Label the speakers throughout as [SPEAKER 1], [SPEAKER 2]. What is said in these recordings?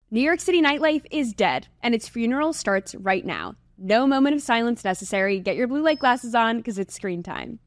[SPEAKER 1] New York City nightlife is dead, and its funeral starts right now. No moment of silence necessary. Get your blue light glasses on because it's screen time.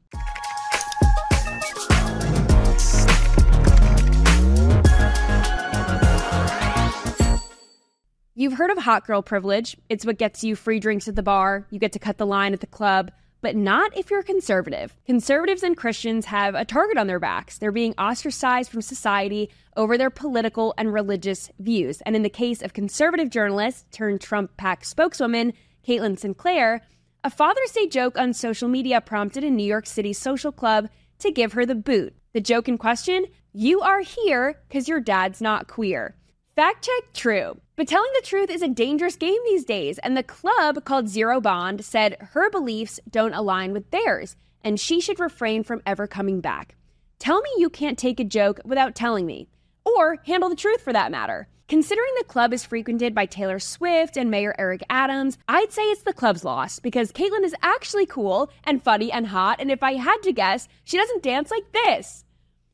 [SPEAKER 1] You've heard of hot girl privilege. It's what gets you free drinks at the bar. You get to cut the line at the club. But not if you're a conservative. Conservatives and Christians have a target on their backs. They're being ostracized from society over their political and religious views. And in the case of conservative journalist turned Trump PAC spokeswoman, Caitlin Sinclair, a Father's Day joke on social media prompted a New York City social club to give her the boot. The joke in question, "You are here because your dad's not queer." Fact check, true. But telling the truth is a dangerous game these days, and the club, called Zero Bond, said her beliefs don't align with theirs, and she should refrain from ever coming back. Tell me you can't take a joke without telling me, or handle the truth for that matter. Considering the club is frequented by Taylor Swift and Mayor Eric Adams, I'd say it's the club's loss, because Caitlin is actually cool and funny and hot, and if I had to guess, she doesn't dance like this.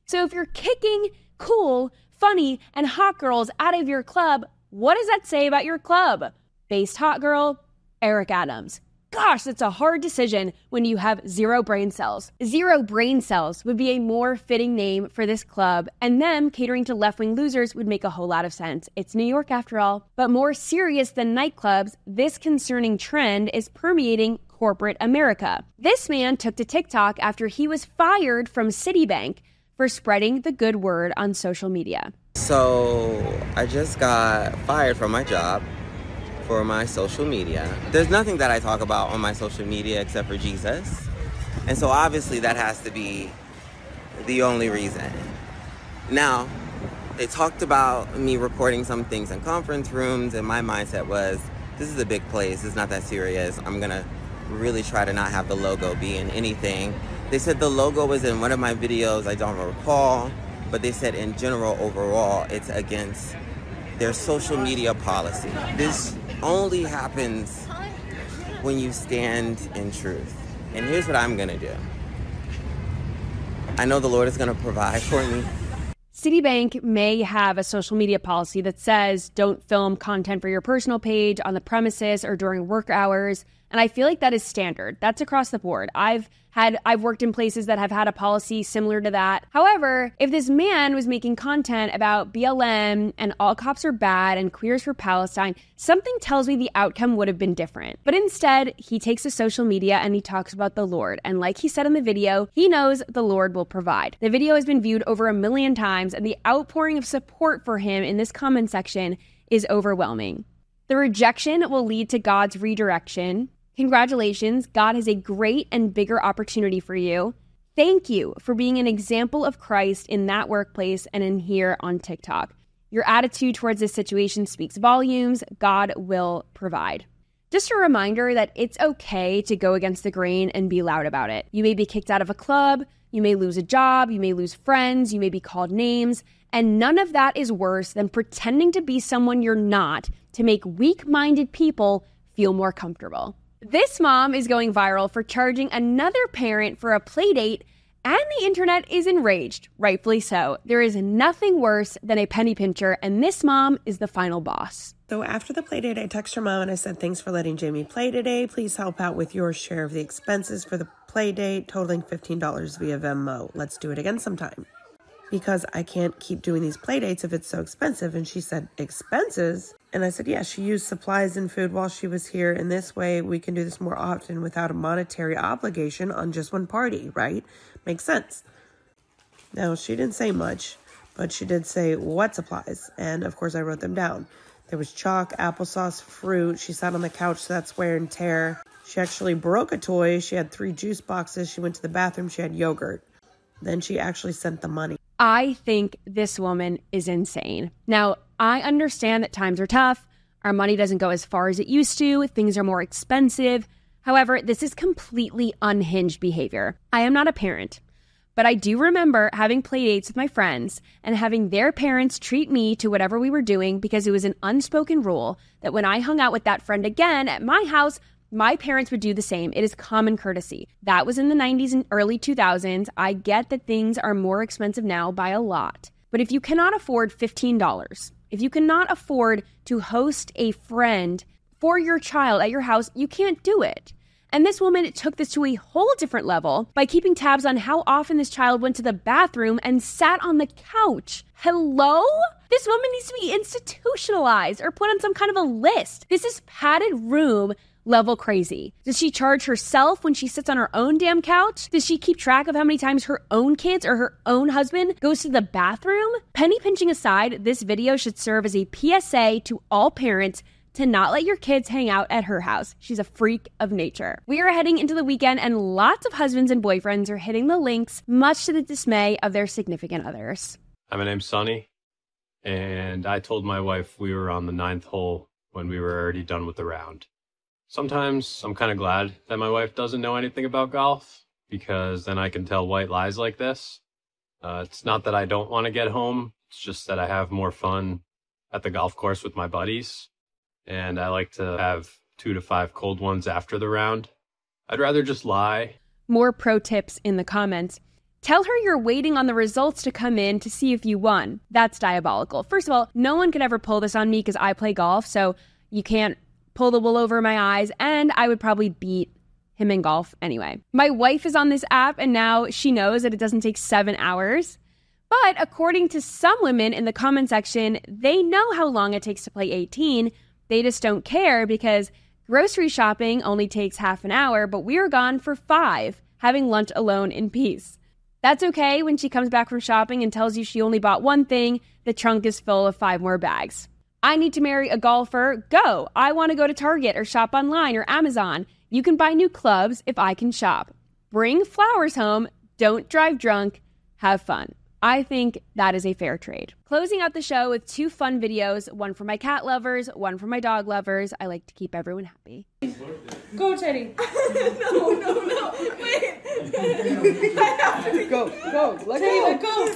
[SPEAKER 1] So if you're kicking cool, funny, and hot girls out of your club, what does that say about your club? Based hot girl, Eric Adams. Gosh, that's a hard decision when you have zero brain cells. Zero brain cells would be a more fitting name for this club, and them catering to left-wing losers would make a whole lot of sense. It's New York after all. But more serious than nightclubs, this concerning trend is permeating corporate America. This man took to TikTok after he was fired from Citibank for spreading the good word on social media.
[SPEAKER 2] So I just got fired from my job for my social media. There's nothing that I talk about on my social media except for Jesus. And so obviously that has to be the only reason. Now, they talked about me recording some things in conference rooms, and my mindset was, this is a big place, it's not that serious. I'm gonna really try to not have the logo be in anything. They said the logo was in one of my videos, I don't recall, but they said in general, overall, it's against their social media policy. This only happens when you stand in truth. And here's what I'm gonna do. I know the Lord is gonna provide for me.
[SPEAKER 1] Citibank may have a social media policy that says don't film content for your personal page on the premises or during work hours. And I feel like that is standard. That's across the board. I've worked in places that have had a policy similar to that. However, if this man was making content about BLM and all cops are bad and queers for Palestine, something tells me the outcome would have been different. But instead, he takes to social media and he talks about the Lord. And like he said in the video, he knows the Lord will provide. The video has been viewed over 1 million times, and the outpouring of support for him in this comment section is overwhelming. The rejection will lead to God's redirection. Congratulations, God has a great and bigger opportunity for you. Thank you for being an example of Christ in that workplace and in here on TikTok. Your attitude towards this situation speaks volumes. God will provide. Just a reminder that it's okay to go against the grain and be loud about it. You may be kicked out of a club, you may lose a job, you may lose friends, you may be called names, and none of that is worse than pretending to be someone you're not to make weak-minded people feel more comfortable. This mom is going viral for charging another parent for a play date, and the internet is enraged, rightfully so. There is nothing worse than a penny pincher, and this mom is the final boss.
[SPEAKER 3] So after the play date, I texted her mom and I said, thanks for letting Jamie play today. Please help out with your share of the expenses for the play date, totaling $15 via Venmo. Let's do it again sometime, because I can't keep doing these play dates if it's so expensive. And she said, expenses? And I said, yeah, she used supplies and food while she was here. And this way we can do this more often without a monetary obligation on just one party, right? Makes sense. Now, she didn't say much, but she did say what supplies. And of course I wrote them down. There was chalk, applesauce, fruit. She sat on the couch, so that's wear and tear. She actually broke a toy. She had 3 juice boxes. She went to the bathroom. She had yogurt. Then she actually sent the money.
[SPEAKER 1] I think this woman is insane. Now, I understand that times are tough. Our money doesn't go as far as it used to. Things are more expensive. However, this is completely unhinged behavior. I am not a parent, but I do remember having play dates with my friends and having their parents treat me to whatever we were doing because it was an unspoken rule that when I hung out with that friend again at my house, my parents would do the same. It is common courtesy. That was in the 90s and early 2000s. I get that things are more expensive now by a lot. But if you cannot afford $15 If you cannot afford to host a friend for your child at your house, you can't do it. And this woman took this to a whole different level by keeping tabs on how often this child went to the bathroom and sat on the couch. Hello? This woman needs to be institutionalized or put on some kind of a list. This is padded room level crazy. Does she charge herself when she sits on her own damn couch? Does she keep track of how many times her own kids or her own husband goes to the bathroom? Penny pinching aside, this video should serve as a PSA to all parents to not let your kids hang out at her house. She's a freak of nature. We are heading into the weekend and lots of husbands and boyfriends are hitting the links, much to the dismay of their significant others.
[SPEAKER 4] Hi, my name's Sonny, and I told my wife we were on the 9th hole when we were already done with the round. Sometimes I'm kind of glad that my wife doesn't know anything about golf, because then I can tell white lies like this. It's not that I don't want to get home, it's just that I have more fun at the golf course with my buddies. And I like to have 2 to 5 cold ones after the round. I'd rather just lie.
[SPEAKER 1] More pro tips in the comments. Tell her you're waiting on the results to come in to see if you won. That's diabolical. First of all, no one could ever pull this on me because I play golf, so you can't pull the wool over my eyes, and I would probably beat him in golf anyway. My wife is on this app, and now she knows that it doesn't take 7 hours. But according to some women in the comment section, they know how long it takes to play 18. They just don't care because grocery shopping only takes half an hour, but we are gone for 5, having lunch alone in peace. That's okay when she comes back from shopping and tells you she only bought one thing, the trunk is full of 5 more bags. I need to marry a golfer. Go. I want to go to Target or shop online or Amazon. You can buy new clubs if I can shop. Bring flowers home. Don't drive drunk. Have fun. I think that is a fair trade. Closing out the show with 2 fun videos, one for my cat lovers, one for my dog lovers. I like to keep everyone happy.
[SPEAKER 5] Go, Teddy. No. Wait. I have to go. Let go.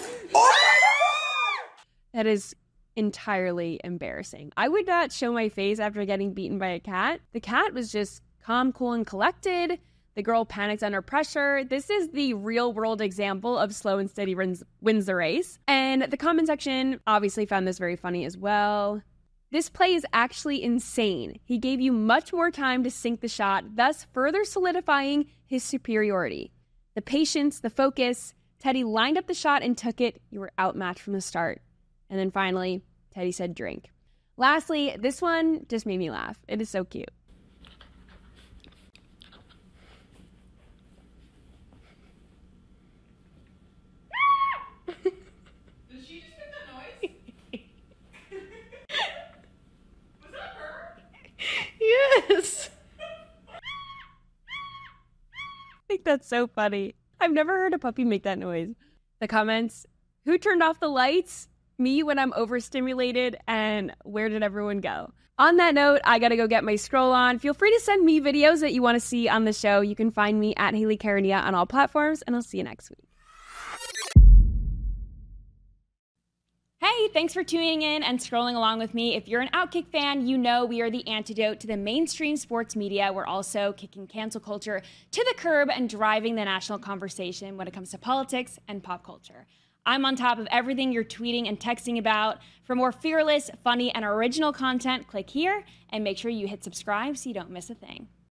[SPEAKER 1] That is entirely embarrassing. I would not show my face after getting beaten by a cat. The cat was just calm, cool, and collected. The girl panics under pressure. This is the real world example of slow and steady wins the race. And the comment section obviously found this very funny as well. This play is actually insane. He gave you much more time to sink the shot, thus further solidifying his superiority. The patience, the focus. Teddy lined up the shot and took it. You were outmatched from the start. And then finally, Teddy said drink. Lastly, this one just made me laugh. It is so cute.
[SPEAKER 5] Did she just make that noise? Was that her?
[SPEAKER 1] Yes. I think that's so funny. I've never heard a puppy make that noise. The comments, who turned off the lights? Me when I'm overstimulated, and where did everyone go? On that note, I gotta go get my scroll on. Feel free to send me videos that you want to see on the show. You can find me at Hayley Caronia on all platforms, and I'll see you next week. Hey, thanks for tuning in and scrolling along with me. If you're an OutKick fan, you know we are the antidote to the mainstream sports media. We're also kicking cancel culture to the curb and driving the national conversation when it comes to politics and pop culture. I'm on top of everything you're tweeting and texting about. For more fearless, funny, and original content, click here and make sure you hit subscribe so you don't miss a thing.